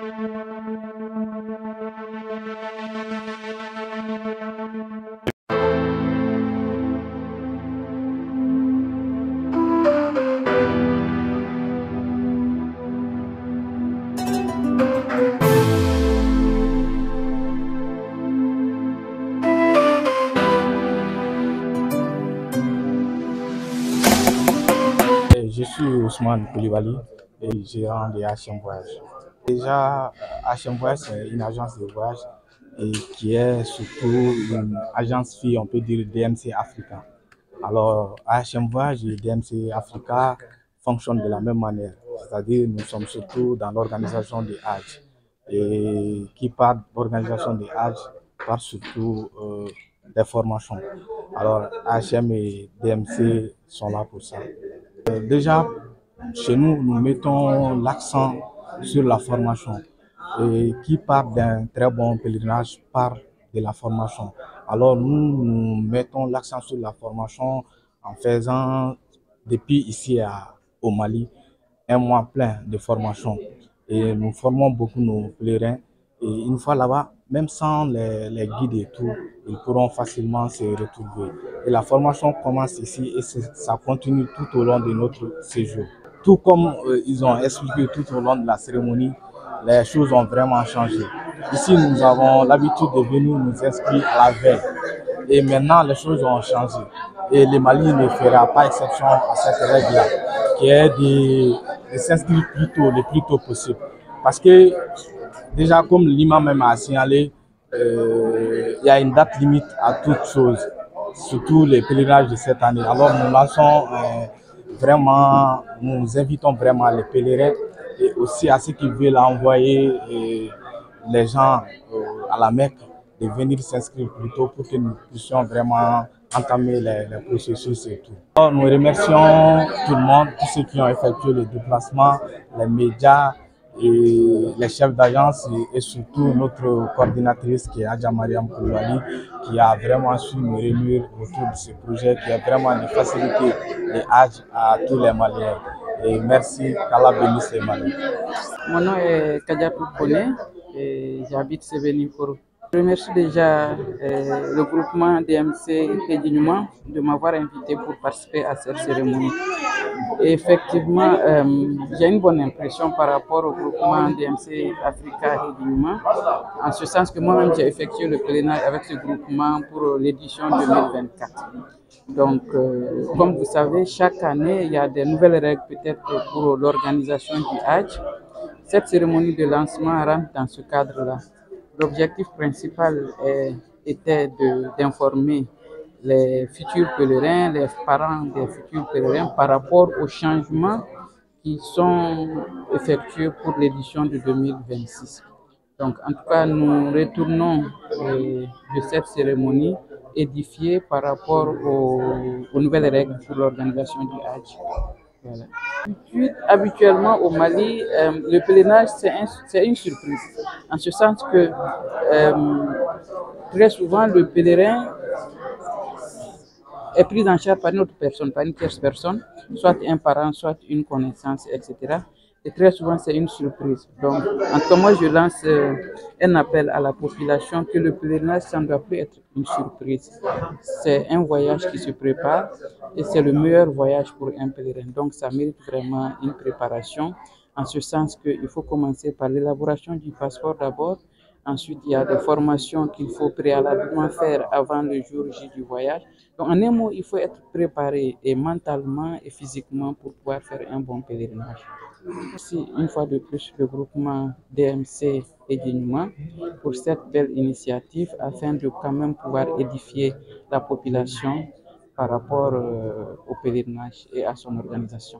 Je suis Ousmane Koulibaly et gérant de HM Voyage. Déjà, HM Voyage, c'est une agence de voyage et qui est surtout une agence fille, on peut dire DMC Africa. Alors, HM Voyage et DMC Africa fonctionnent de la même manière, c'est-à-dire nous sommes surtout dans l'organisation des Hajj. Et qui parle d'organisation des Hajj parle surtout des formations. Alors, HM et DMC sont là pour ça. Déjà, chez nous, nous mettons l'accent sur la formation. Et qui part d'un très bon pèlerinage part de la formation. Alors nous mettons l'accent sur la formation en faisant, depuis ici au Mali, un mois plein de formation. Et nous formons beaucoup nos pèlerins. Et une fois là-bas, même sans les guides et tout, ils pourront facilement se retrouver. Et la formation commence ici et ça continue tout au long de notre séjour. Tout comme ils ont expliqué tout au long de la cérémonie, les choses ont vraiment changé. Ici, nous avons l'habitude de venir nous inscrire à la veille. Et maintenant, les choses ont changé. Et le Mali ne fera pas exception à cette règle-là, qui est de s'inscrire le plus tôt possible. Parce que, déjà, comme l'imam même a signalé, il y a une date limite à toute chose, surtout les pèlerinages de cette année. Alors, nous lançons nous invitons vraiment les pèlerins et aussi à ceux qui veulent envoyer les gens à la Mecque de venir s'inscrire plus tôt pour que nous puissions vraiment entamer les processus et tout. Alors, nous remercions tout le monde, tous ceux qui ont effectué le déplacement, les médias et les chefs d'agence et surtout notre coordinatrice qui est Adja Mariam Koulibaly qui a vraiment su nous réunir autour de ce projet qui est vraiment de faciliter les Hajj à tous les Maliens. Et merci, qu'Allah bénisse les Maliens. Mon nom est Kadiatou Kone et j'habite Sévéniforo. Je remercie déjà le groupement DMC Tédignement de m'avoir invité pour participer à cette cérémonie. Et effectivement, j'ai une bonne impression par rapport au groupement DMC Africa Tédignement, en ce sens que moi-même j'ai effectué le pèlerinage avec ce groupement pour l'édition 2024. Donc, comme vous savez, chaque année, il y a des nouvelles règles peut-être pour l'organisation du Hajj. Cette cérémonie de lancement rentre dans ce cadre-là. L'objectif principal était d'informer les futurs pèlerins, les parents des futurs pèlerins par rapport aux changements qui sont effectués pour l'édition de 2026. Donc, en tout cas, nous retournons de cette cérémonie édifiés par rapport aux nouvelles règles pour l'organisation du Hajj. Voilà. Habituellement au Mali, le pèlerinage c'est une surprise, en ce sens que très souvent le pèlerin est pris en charge par une autre personne, par une tierce personne, soit un parent, soit une connaissance, etc. Et très souvent, c'est une surprise. Donc, en tout cas, moi, je lance un appel à la population que le pèlerinage, ça ne doit plus être une surprise. C'est un voyage qui se prépare et c'est le meilleur voyage pour un pèlerin. Donc, ça mérite vraiment une préparation, en ce sens qu'il faut commencer par l'élaboration du passeport d'abord. Ensuite, il y a des formations qu'il faut préalablement faire avant le jour J du voyage. Donc, en un mot, il faut être préparé et mentalement et physiquement pour pouvoir faire un bon pèlerinage. Merci une fois de plus le groupement DMC et Dignement pour cette belle initiative afin de quand même pouvoir édifier la population par rapport au pèlerinage et à son organisation.